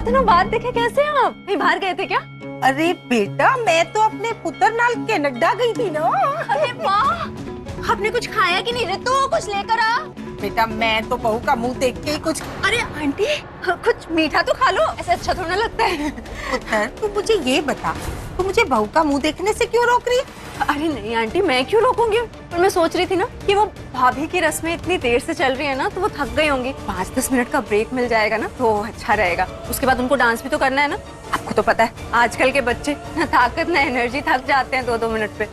बहुत दिनों बाद देखे, कैसे हैं आप? कहीं बाहर गए थे क्या? अरे बेटा, मैं तो अपने पुत्र नाल कनाडा गई थी ना। अरे वाह, आपने कुछ खाया कि नहीं? तो कुछ लेकर आ। बेटा, मैं तो बहू का मुंह देख के ही कुछ। अरे आंटी, कुछ मीठा तो खा लो, ऐसे अच्छा थोड़ा लगता है। पुत्र, तू मुझे ये बता, तू मुझे बहू का मुंह देखने से क्यों रोक रही है? अरे नहीं आंटी, मैं क्यों रोकूंगी? पर मैं सोच रही थी ना कि वो भाभी की रस्में इतनी देर से चल रही है ना, तो वो थक गई होंगी। 5-10 मिनट का ब्रेक मिल जाएगा ना तो अच्छा रहेगा। उसके बाद उनको डांस भी तो करना है ना। आपको तो पता है आजकल के बच्चे ना ताकत ना एनर्जी, थक जाते हैं 2-2 मिनट पे।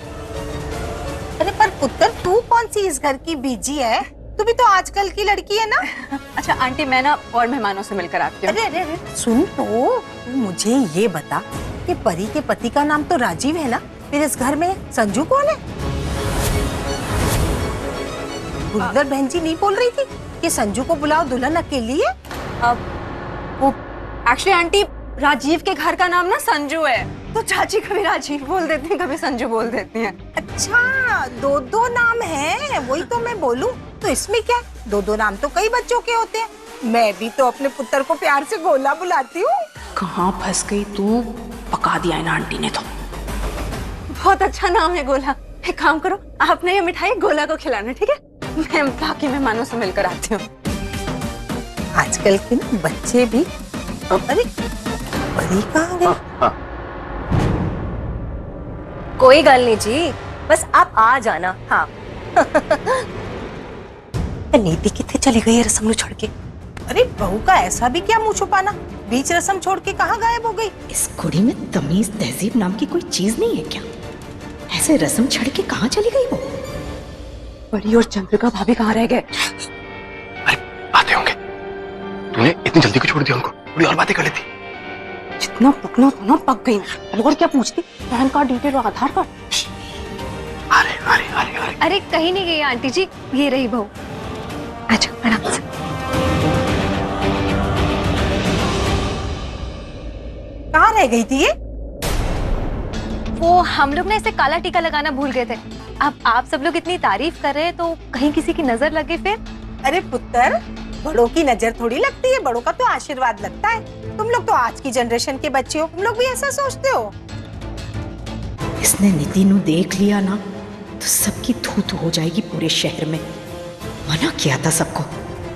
अरे पर पुत्र, तू कौन सी इस घर की बीजी है? तू भी तो आजकल की लड़की है ना। अच्छा आंटी, मैं ना और मेहमानों से मिलकर आती हूँ। अरे अरे अरे सुन तो, तू मुझे ये बता कि परी के पति का नाम तो राजीव है ना, फिर इस घर में संजू कौन है? गुलजार बहन जी नहीं बोल रही थी कि संजू को बुलाओ, दुल्हन अकेली है? वो एक्चुअली आंटी, राजीव के घर का नाम ना संजू है, तो चाची कभी राजीव बोल देती हैं, कभी संजू बोल देती हैं। अच्छा, दो दो नाम है, वही तो मैं बोलूं। तो इसमें क्या, दो दो नाम तो कई बच्चों के होते हैं। मैं भी तो अपने पुत्र को प्यार से गोला बुलाती हूँ। कहाँ फंस गई तू? पका दिया है ना आंटी ने तो। बहुत अच्छा नाम है गोला। एक काम करो, आपने ये मिठाई गोला को खिलाना, ठीक है? मैं बाकी मेहमानों से मिलकर आती हूँ। आजकल के ना बच्चे भी। अरे परी कहाँ गई? कोई गल नहीं जी, बस आप आ जाना। हाँ। नीति कितने चली गई है रस्म ਨੂੰ छोड़ के? अरे बहू का ऐसा भी क्या मुंह छुपाना, बीच रस्म छोड़ के कहाँ गायब हो गई? इस कुड़ी में तमीज तहजीब नाम की कोई चीज नहीं है क्या? ऐसे रस्म छड़ के कहाँ चली गई वो? परी और चंद्रिका भाभी कहाँ रह गए? अरे आते होंगे। तूने इतनी जल्दी क्यों छोड़ दिया उनको? थोड़ी और बातें कर लेती। जितना पकना था ना पक गई। और क्या पूछती? पैन कार्ड डिटेल और आधार कार्ड। अरे अरे अरे अरे अरे कहीं नहीं गई आंटी जी, ये रही बहू। अच्छा आराम से। कहाँ रह गई थी ये? वो हम लोग ना इसे काला टीका लगाना भूल गए थे। अब आप सब लोग इतनी तारीफ कर रहे हैं तो कहीं किसी की नजर लगे फिर। अरे पुत्र, बड़ों की नजर थोड़ी लगती है, बड़ों का तो आशीर्वाद लगता है। तुम लोग तो आज की जनरेशन के बच्चे हो, तुम लोग भी ऐसा सोचते हो? इसने नीति नु देख लिया ना तो सबकी थू थू हो जाएगी पूरे शहर में। मना किया था सबको,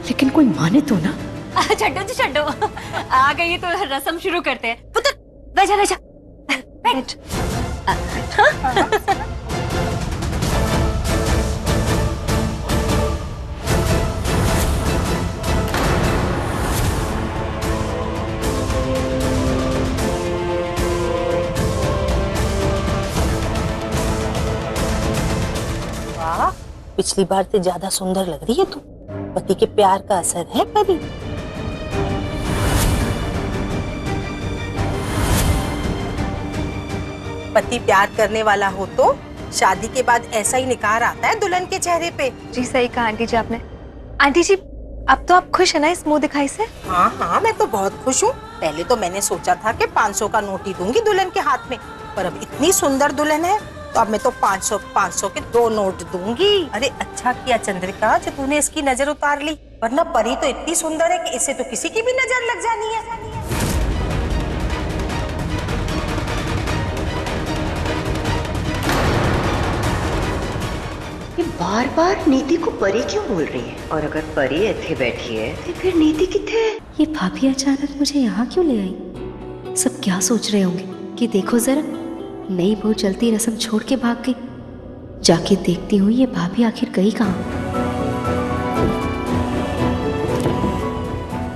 लेकिन कोई माने तो ना। छड्डो जी छड्डो, आ गई तो रस्म शुरू करते हैं। पुत्र बैठा बैठा बैठ। वाह, पिछली बार से ज्यादा सुंदर लग रही है तू। पति के प्यार का असर है परी। पति प्यार करने वाला हो तो शादी के बाद ऐसा ही निखार आता है दुल्हन के चेहरे पे। जी सही कहा आंटी जी आपने। आंटी जी, अब तो आप खुश है ना इस मुंह दिखाई से? हाँ हाँ, मैं तो बहुत खुश हूँ। पहले तो मैंने सोचा था कि 500 का नोट ही दूंगी दुल्हन के हाथ में, पर अब इतनी सुंदर दुल्हन है तो अब मैं तो 500 के 2 नोट दूंगी। अरे अच्छा किया चंद्रिका जो तूने इसकी नजर उतार ली, वरना परी तो इतनी सुंदर है कि इससे तो किसी की भी नजर लग जानी है। ये बार बार नीति को परी क्यों बोल रही है? और अगर परी इतने बैठी है तो फिर नीति कितने है? ये भाभी अचानक मुझे यहाँ क्यों ले आई? सब क्या सोच रहे होंगे कि देखो जरा, नई बहू चलती रस्म छोड़ के भाग गई। जाके देखती हूँ ये भाभी आखिर गई कहाँ।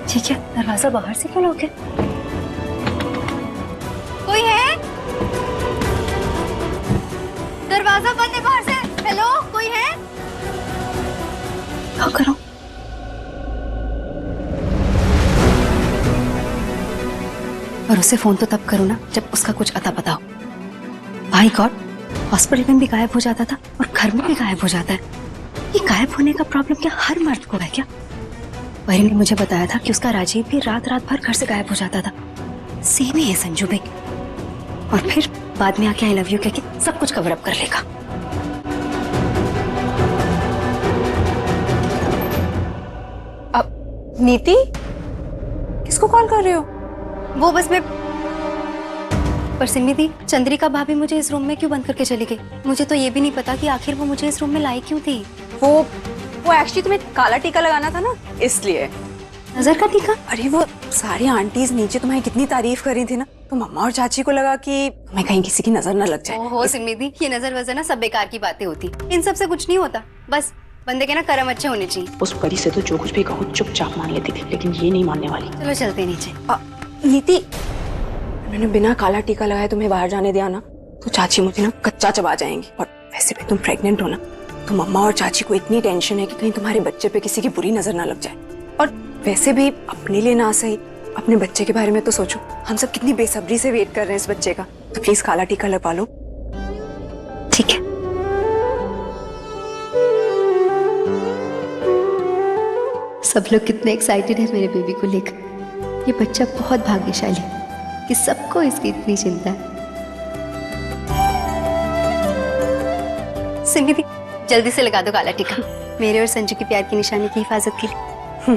ठीक है, दरवाजा बाहर से क्यों लॉक है? कोई है? दरवाजा बंद है बाहर से। हेलो, कोई है? क्या करो? और उसे फोन तो तब करो ना जब उसका कुछ अता पता हो। भाई गॉड, हॉस्पिटल में भी गायब हो जाता था और घर में भी गायब हो जाता है। ये गायब होने का प्रॉब्लम क्या हर मर्द को है क्या? परी ने मुझे बताया था कि उसका राजीव भी रात रात भर घर से गायब हो जाता था। सेम ही है संजू भी। और फिर बाद में आके आई लव यू कह के सब कुछ कवर अप कर लेगा। नीति, किसको कॉल कर रहे हो? वो बस मैं पर सिमी दी, चंद्रिका भाभी मुझे इस रूम में क्यों बंद करके चली गई? मुझे तो ये भी नहीं पता कि आखिर वो मुझे इस रूम में लाई क्यों थी। वो एक्चुअली तुम्हें काला टीका लगाना था ना, इसलिए। नजर का टीका? अरे वो सारी आंटीज नीचे तुम्हारी कितनी तारीफ कर रही थी ना, तो मम्मा और चाची को लगा कि तुम्हें कहीं किसी की नजर न लग जाए। ओहो सिमी दी, ये नजर वजर ना सब बेकार की बातें होती, इन सब से कुछ नहीं होता। बस बंदे के ना कर्म अच्छे होने चाहिए। उस परी से तो जो कुछ भी कहो चुपचाप मान लेती थी, लेकिन ये नहीं मानने वाली। चलो चलते नीचे। नीति, मैंने बिना काला टीका लगाए तुम्हें बाहर जाने दिया ना, तो चाची मुझे ना कच्चा चबा जाएंगी। और वैसे भी तुम प्रेग्नेंट हो ना, तो मम्मा और चाची को इतनी टेंशन है कि कहीं तुम्हारे बच्चे पे किसी की बुरी नजर ना लग जाए। और वैसे भी अपने लिए ना सही, अपने बच्चे के बारे में तो सोचो। हम सब कितनी बेसब्री से वेट कर रहे हैं इस बच्चे का, तो प्लीज काला टीका लगवा लो। ठीक है। सब लोग कितने एक्साइटेड है मेरे बेबी को लेकर। ये बच्चा बहुत भाग्यशाली है कि सबको इसकी इतनी चिंता है। सिमी दी, जल्दी से लगा दो काला टीका, मेरे और संजू की प्यार की निशानी की हिफाजत के लिए।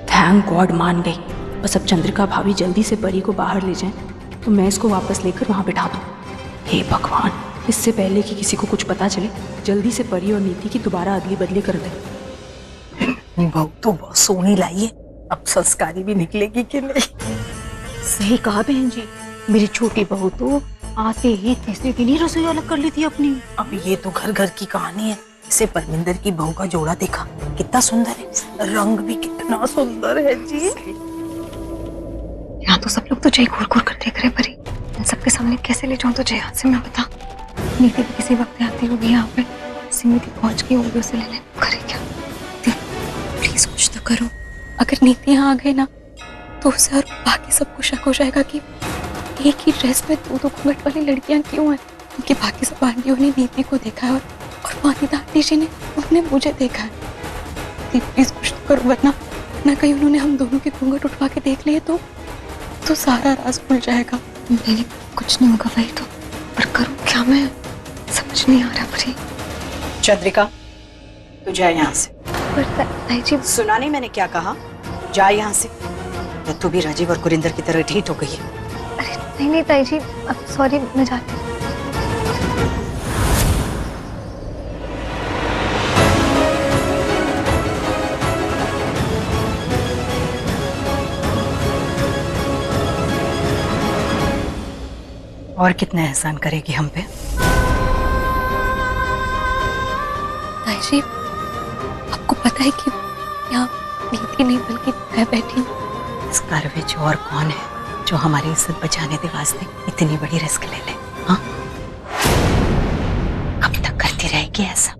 थैंक गॉड मान गई। बस अब चंद्रिका भाभी जल्दी से परी को बाहर ले जाएं, तो मैं इसको वापस लेकर वहां बिठा दूं। हे भगवान, इससे पहले कि किसी को कुछ पता चले, जल्दी से परी और नीति की दोबारा अदली बदली कर दे। बहू तो बहुत सोहनी लाई है, अब संस्कारी भी निकलेगी कि नहीं? सही कहा बहन जी, मेरी छोटी बहू तो आते ही तीसरे दिन ही रसोई अलग कर ली थी अपनी। अब ये तो घर घर की कहानी है। इसे परमिंदर की बहू का जोड़ा देखा, कितना सुंदर है, रंग भी कितना सुंदर है जी। यहाँ तो सब लोग तुझे घूर घूर कर देख रहे परी, इन सबके सामने कैसे ले जाऊं तुझे यहाँ से, मैं बता। नीति भी किसी वक्त आती होगी यहाँ पे, सिमी दी पहुंच गई होगी उसे लेने, करे क्या? प्लीज कुछ तो करो। अगर नीति यहाँ आ गई ना, तो उसे और बाकी सबको शक हो जाएगा कि एक ही ड्रेस में दो दो घूंघट वाली लड़कियां क्यों हैं, क्योंकि बाकी सब आंटियों ने नीति को देखा है और वानिता आंटी जी ने उन्होंने मुझे देखा है। प्लीज कुछ तो करो, वरना ना कहीं उन्होंने हम दोनों के घूंघट उठवा के देख लिए तो सारा राज खुल जाएगा। नहीं, कुछ नहीं होगा वही तो, पर करूं क्या मैं, समझ नहीं आ रहा परी। चंद्रिका, तू जा यहाँ से। पर ताई जी, सुना नहीं मैंने क्या कहा? जा यहाँ से। तू भी राजीव और कुरिंदर की तरह ढीठ हो गई है। अरे नहीं ताई जी, अब सॉरी, मैं जाती हूँ। और कितना एहसान करेगी हम पे? ताई जी, आपको पता है कि यहाँ नीति नहीं बल्कि मैं बैठी हूँ। इस घर में और कौन है जो हमारी इज्जत बचाने के वास्ते इतनी बड़ी रिस्क ले ले? हाँ, कब तक करती रहेगी ऐसा?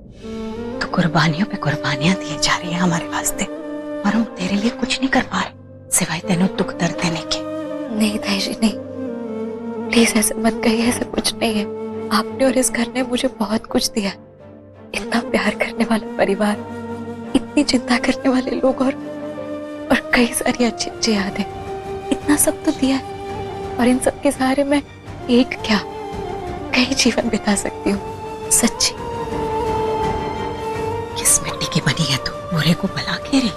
तो कुर्बानियों पे कुर्बानियां दी जा रही है हमारे वास्ते, और हम तेरे लिए कुछ नहीं कर पा रहे सिवाय तेनों दुख दर्द देने के। नहीं ताई जी नहीं, प्लीज ऐसे मत कहिए, ऐसा कुछ नहीं है। आपने और इस घर ने मुझे बहुत कुछ दिया, इतना प्यार करने वाला परिवार, इतनी चिंता करने वाले लोग और कई सारी अच्छी अच्छी यादें, इतना सब तो दिया है। और इन सब के सहारे मैं एक क्या कई जीवन बिता सकती हूँ, सच्ची। किस मिट्टी की बनी है तू? बुरे को भला कह रही?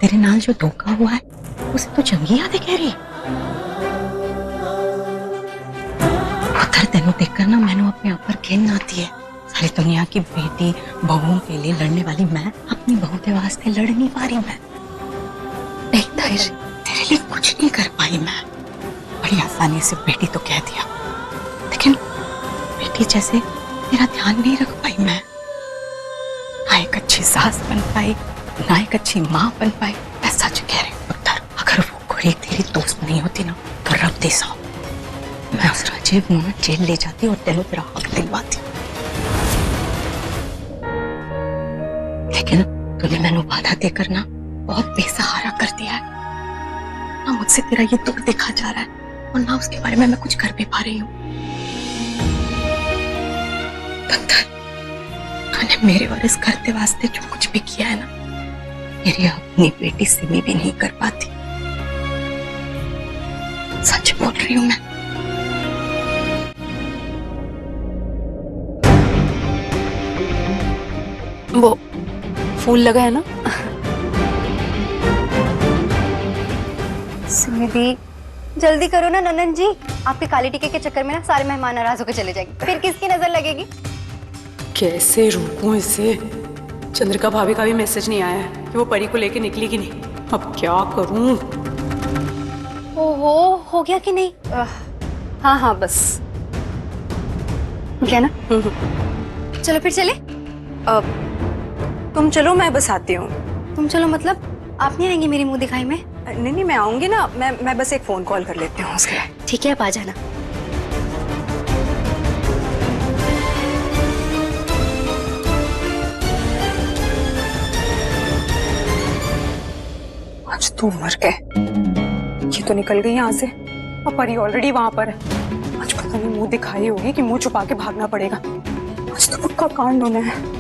तेरे नाल जो धोखा हुआ है उसे तो चंगी यादें कह रही? उधर तेनों देखकर ना मैंने अपने आप पर घिन आती है। सारी दुनिया की बेटी बहुओं के लिए लड़ने वाली मैं अपनी बहू के वास्ते लड़ नहीं पा रही। मैं नहीं ताई जी, तेरे लिए कुछ नहीं कर पाई। मैं बड़ी आसानी से बेटी तो कह दिया, लेकिन बेटी जैसे तेरा ध्यान नहीं रख पाई। मैं ना एक अच्छी सास बन पाई, ना एक अच्छी माँ बन पाई। मैं सच कह रही हूँ पुत्र, अगर वो कोई तेरी दोस्त नहीं होती ना, तो रब दे सौ मैं उस राजीव को जेल ले जाती और तेनों तेरा हक दिलवाती। लेकिन तूने मैंने वादा देकर ना बहुत बेसहारा कर दिया है। ना मुझसे तेरा ये दुख देखा जा रहा है और ना उसके बारे में मैं कुछ कर भी पा रही हूँ। तूने मेरे और इस घर के वास्ते जो कुछ भी किया है ना, मेरी अपनी बेटी सिमी भी नहीं कर पाती। सच बोल रही हूँ मैं। वो फूल लगा है ना, सुनिधि, जल्दी करो ना ननन जी, आपके काली टीके के चक्कर में ना सारे मेहमान नाराज होकर चले जाएंगे, फिर किसकी नजर लगेगी? कैसे रोकूं इसे? चंद्रिका भाभी का भी मैसेज नहीं आया है कि वो परी को लेके निकली कि नहीं। अब क्या करूं? ओहो, हो गया कि नहीं? हाँ हाँ बस। हो गया ना? चलो फिर चले। तुम चलो, मैं बस आती हूँ। तुम चलो मतलब आप नहीं आएंगे मेरी मुंह दिखाई में? नहीं नहीं, मैं आऊंगी ना। मैं बस एक फोन कॉल कर लेती हूँ उसके लिए। ठीक है, आप आ जाना। आज तो मर गए। ये तो निकल गई यहाँ से और परी ऑलरेडी वहां पर है। आज पता नहीं मुंह दिखाई होगी कि मुंह छुपा के भागना पड़ेगा। आज तो पक्का कांड होना है।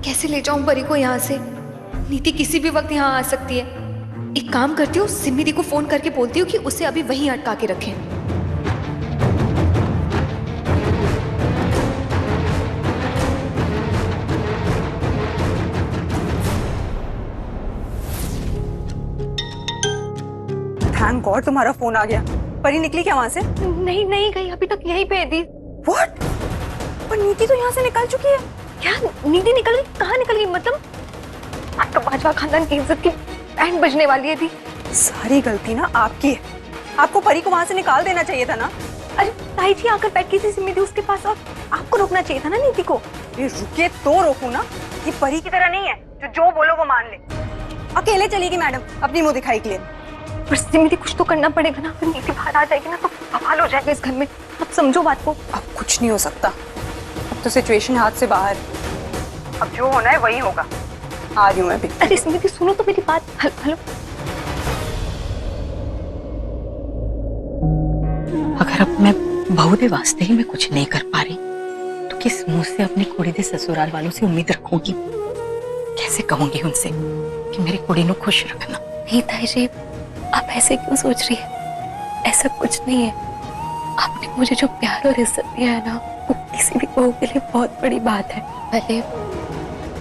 कैसे ले जाऊं परी को यहाँ से? नीति किसी भी वक्त यहाँ आ सकती है। एक काम करती हूँ, सिमी दी को फोन करके बोलती हूँ कि उसे अभी वहीं अटका के रखें। थैंक गॉड तुम्हारा फोन आ गया। परी निकली क्या वहां से? नहीं नहीं गई, अभी तक यहीं पे है दी। व्हाट? पर नीति तो यहाँ से निकल चुकी है। क्या नीति निकल गई? कहाँ निकल गई? मतलब आज तो बाजवा खानदान की इज्जत की बैंड बजने वाली है दी। सारी गलती ना आपकी है। आपको परी को वहां से निकाल देना चाहिए था ना। अरे ताई जी आकर बैठी थी सिमी दी उसके पास और आपको रोकना चाहिए था ना नीति को। ये रुके तो रोकू ना। ये परी की तरह नहीं है जो बोलो वो मान ले। अकेले चलेगी मैडम अपनी मुंह दिखाई के लिए। पर सिमी दी कुछ तो करना पड़ेगा ना। अगर नीति बाहर आ जाएगी ना तो बवाल हो जाएगा इस घर में। अब समझो बात को। अब कुछ नहीं हो सकता। अब तो सिचुएशन हाथ से बाहर। अब जो होना है वही होगा। आ रही हूँ मैं भी। अरे सिमी दी सुनो तो मेरी बात। हेलो। अगर अब मैं बहू दे वास्ते ही मैं कुछ नहीं कर पा रही तो किस मुंह से अपनी कुड़ी दे ससुराल वालों से उम्मीद रखूंगी? कैसे कहूंगी उनसे कि मेरी कुड़ी को खुश रखना? नहीं ताई जी, आप ऐसे क्यों सोच रही है? ऐसा कुछ नहीं है। आपने मुझे जो प्यार और इज्जत दिया है ना, वो किसी भी बहू के लिए बहुत बड़ी बात है।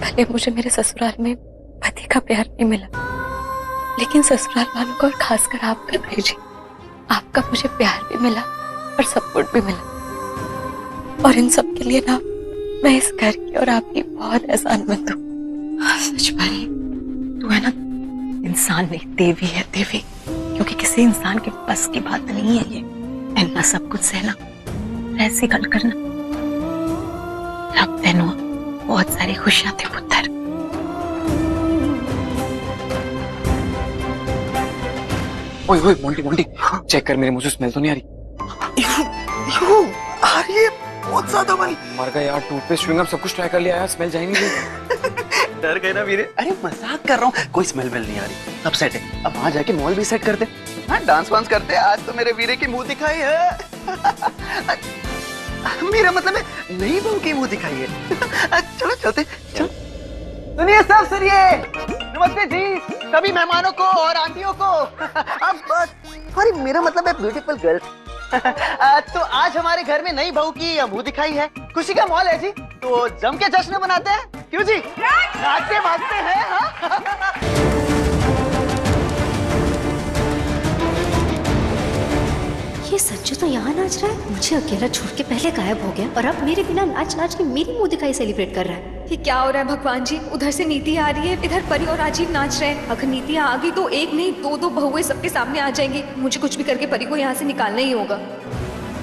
भले मुझे मेरे ससुराल में पति का प्यार नहीं मिला, लेकिन ससुराल वालों का और खासकर आपका ताई जी, आपका मुझे प्यार भी मिला और सपोर्ट भी मिला। और इन सब के लिए ना मैं इस घर की और आपकी बहुत एहसानमंद हूँ। सच परी, तू है ना इंसान नहीं देवी है, देवी। क्योंकि किसी इंसान के बस की बात नहीं है ये इतना सब कुछ सहना, ऐसी गल करना। रब तेनों बहुत सारी खुशियां थे पुत्र। ओए ओए मोंटी मोंटी, चेक कर मेरे मुंह से स्मेल तो नहीं आ रही? आ रही है बहुत ज्यादा वाली। मर गया यार, टूथपेस्ट च्युइंगम सब कुछ ट्राई कर लिया यार, स्मेल जा ही नहीं रही। डर गए ना वीरे? अरे मजाक कर रहा हूँ, कोई स्मेल वेल नहीं आ रही। अब सेट है, अब वहां जाके मॉल भी सेट करते। हाँ डांस वांस करते। आज तो मेरे वीरे की मुंह दिखाई है। मेरा मतलब है नई बहू की मुंह दिखाई है। चलो चलते चलो। सुनिए सब सुनिए। नमस्ते जी सभी मेहमानों को और आंटियों को। अब सॉरी मेरा मतलब है ब्यूटीफुल गर्ल्स। तो आज हमारे घर में नई बहू की मुंह दिखाई है। खुशी का माहौल है जी, तो जम के जश्न मनाते हैं। क्यों जी? नाचते भागते हैं। हाँ? ये सच्चू तो यहाँ नाच रहा है, मुझे अकेला छोड़ के पहले गायब हो गया और अब मेरे बिना नाच नाच के मेरी मुंह दिखाई सेलिब्रेट कर रहा है। ये क्या हो रहा है भगवान जी? उधर से नीति आ रही है, इधर परी और राजीव नाच रहे हैं। अगर नीति आ गई तो एक नहीं दो बहुएं सबके सामने आ जाएंगी। मुझे कुछ भी करके परी को यहाँ से निकालना ही होगा।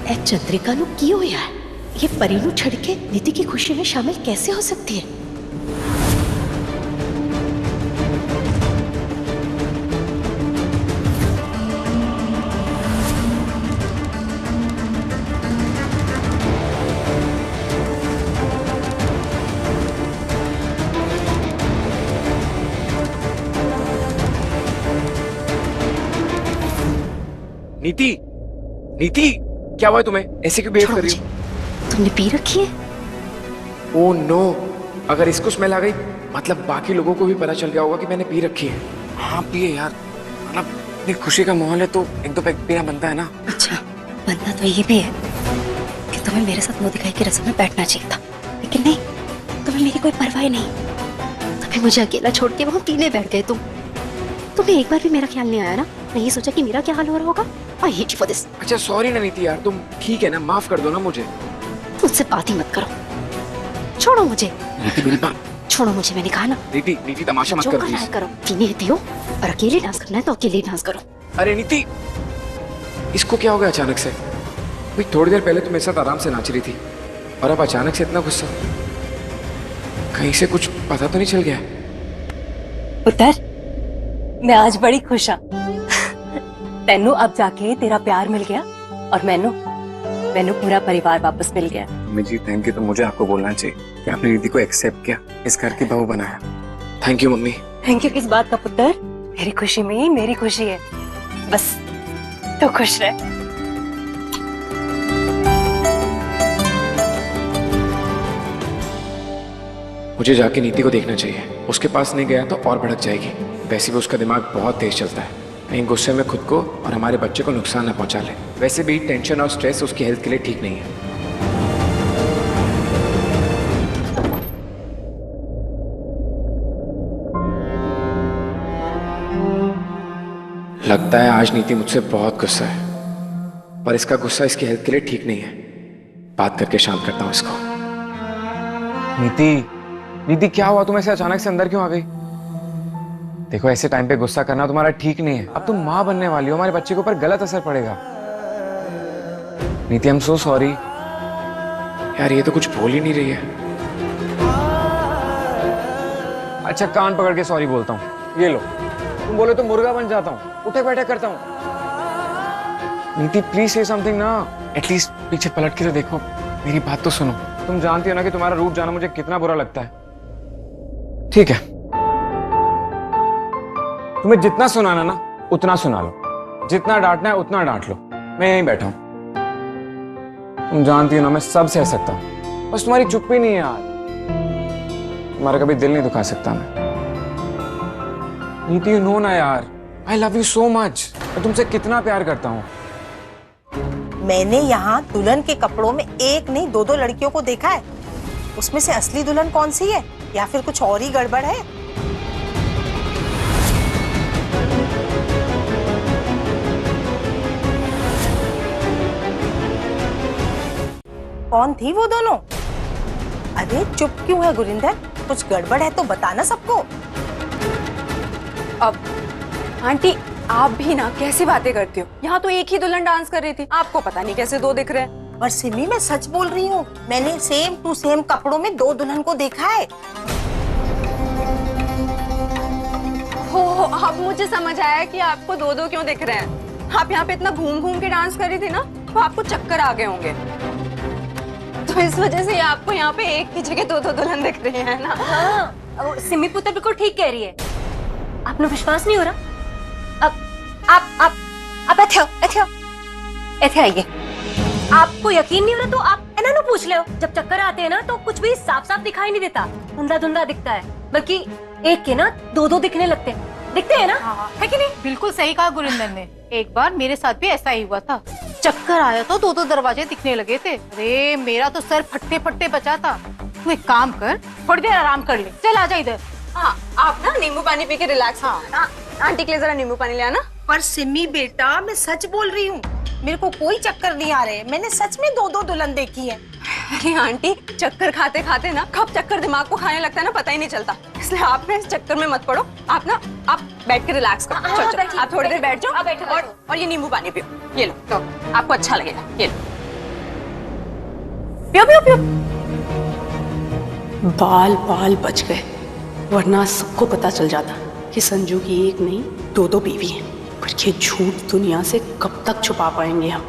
ए चंद्रिका नु की होया है? ये परी नु छड़ के नीति की खुशी में शामिल कैसे हो सकती है? नीति, नीति क्या हुआ है तुम्हें? ऐसे क्यों बिहेव कर रही हो? तुमने पी रखी है? ओह नो, अगर इसको स्मेल आ गई मतलब बाकी लोगों को भी पता चल गया होगा कि मैंने पी रखी है। हाँ पिए यार, मतलब इतनी खुशी का माहौल है तो एक दो पैक पीना बनता है ना। अच्छा, बनता तो ये भी है कि तुम्हें मेरे साथ मुंह दिखाई की रस्म में बैठना चाहिए था, लेकिन नहीं, तुम्हें मेरी कोई परवाह नहीं। फिर मुझे अकेला छोड़ के वहाँ पीने बैठ गए तुम। तुम्हें एक बार भी मेरा ख्याल नहीं आया ना? नहीं सोचा कि मेरा क्या हाल हो रहा होगा? I hate you for this. अच्छा सॉरी ना नीति यार, तुम ठीक है ना, माफ कर दो ना मुझे। मुझसे बात ही मत करो, छोड़ो मुझे। नीति मेरी बात छोड़ो मुझे, मैंने कहा ना। नीति नीति तमाशा मत जो कर करना प्लीज। है करो, पीने देती हो और अकेले डांस करना है तो अकेले डांस करो। अरे नीति, इसको क्या हो गया अचानक से? भाई थोड़ी देर पहले तो मेरे साथ आराम से नाच रही थी और अब अचानक से इतना गुस्सा। कहीं से कुछ पता तो नहीं चल गया? पुत्र, मैं आज बड़ी खुश हाँ। तेनू अब जाके तेरा प्यार मिल गया और मैनू पूरा परिवार वापस मिल गया। मम्मी जी थैंक यू, तो मुझे आपको बोलना चाहिए कि आपने नीति को एक्सेप्ट किया, इस घर की बहू बनाया। Thank you mummy. Thank you किस बात का पुत्र? मेरी खुशी में ही मेरी खुशी है, बस तो खुश रह। मुझे जाके नीति को देखना चाहिए, उसके पास नहीं गया तो और भड़क जाएगी। वैसे भी उसका दिमाग बहुत तेज चलता है, कहीं गुस्से में खुद को और हमारे बच्चे को नुकसान न पहुंचा ले। वैसे भी टेंशन और स्ट्रेस उसकी हेल्थ के लिए ठीक नहीं है। लगता है आज नीति मुझसे बहुत गुस्सा है, पर इसका गुस्सा इसकी हेल्थ के लिए ठीक नहीं है। बात करके शांत करता हूं इसको। नीति, नीति क्या हुआ? तुम ऐसे अचानक से अंदर क्यों आ गई? देखो ऐसे टाइम पे गुस्सा करना तुम्हारा ठीक नहीं है। अब तुम माँ बनने वाली हो, हमारे बच्चे के ऊपर गलत असर पड़ेगा। नीति आई एम सो सॉरी यार, ये तो कुछ बोल ही नहीं रही है। अच्छा कान पकड़ के सॉरी बोलता हूँ, ये लो। तुम बोले तो मुर्गा बन जाता हूँ, उठे बैठे करता हूँ। नीति प्लीज से समथिंग ना, एटलीस्ट पीछे पलट के तो देखो, मेरी बात तो सुनो। तुम जानती हो ना कि तुम्हारा रूठ जाना मुझे कितना बुरा लगता है। ठीक है, तुम्हें जितना सुनाना ना उतना सुना लो, जितना डांटना है उतना डांट लो, मैं यहीं बैठा हूं। तुम जानती हो ना मैं सब सह सकता हूं, बस तुम्हारी चुप्पी नहीं है यार। तुम्हारा कभी दिल नहीं दुखा सकता मैं। नीति यू नो ना यार, I love you so much. मैं तुमसे कितना प्यार करता हूँ। मैंने यहाँ दुल्हन के कपड़ों में एक नहीं दो दो लड़कियों को देखा है। उसमें से असली दुल्हन कौन सी है, या फिर कुछ और ही गड़बड़ है? कौन थी वो दोनों? अरे चुप क्यों है गुरिंदर? कुछ गड़बड़ है तो बताना सबको। अब आंटी आप भी ना कैसी बातें करती हो? यहाँ तो एक ही दुल्हन डांस कर रही थी, आपको पता नहीं कैसे दो दिख रहे हैं। और सिमी मैं सच बोल रही हूँ, मैंने सेम टू सेम कपड़ों में दो दुल्हन को देखा है। हो अब मुझे समझ आया कि आपको दो दो क्यों दिख रहे हैं। आप यहाँ पे इतना घूम घूम के डांस कर रही थी ना, तो आपको चक्कर आ गए होंगे, तो इस वजह से आपको यहाँ पे एक की जगह दो दो दुल्हन दिख रही है ना। हाँ, सिमी पुत्र बिल्कुल ठीक कह रही है। आपने विश्वास नहीं हो रहा? आप ऐसे आइए। आपको यकीन नहीं हो रहा तो आप इन्हें पूछ ले। जब चक्कर आते हैं ना तो कुछ भी साफ साफ दिखाई नहीं देता, धुंधला धुंधला दिखता है, बल्कि एक के ना दो दो दिखने लगते हैं ना। हाँ, है कि नहीं? बिल्कुल सही कहा गुरिंदर ने। एक बार मेरे साथ भी ऐसा ही हुआ था, चक्कर आया तो दो दो दरवाजे दिखने लगे थे। अरे मेरा तो सर फट्टे फट्टे बचा था। तू एक काम कर, थोड़ी देर आराम कर ले, चल आ जा इधर। हाँ आप ना नींबू पानी पी के रिलैक्स। हाँ आंटी के लिए जरा नींबू पानी ले आना। पर सिमी बेटा मैं सच बोल रही हूँ, मेरे को कोई चक्कर नहीं आ रहे। मैंने सच में दो दो दुल्हन देखी है। अरे आंटी चक्कर खाते खाते ना कब चक्कर दिमाग को खाने लगता है ना पता ही नहीं चलता, इसलिए आप ना इस चक्कर में मत पड़ो। आप बैठ के रिलैक्स करो। हाँ, चलो बैठिए, आप थोड़ी देर बैठ जाओ बैठो। और ये नींबू पानी पियो, ये लो तो आपको अच्छा लगेगा। ये लो पियो पियो पियो। बाल बाल बच गए, वरना सबको पता चल जाता कि संजू की एक नहीं दो दो बीवी हैं। पर ये झूठ दुनिया से कब तक छुपा पाएंगे हम।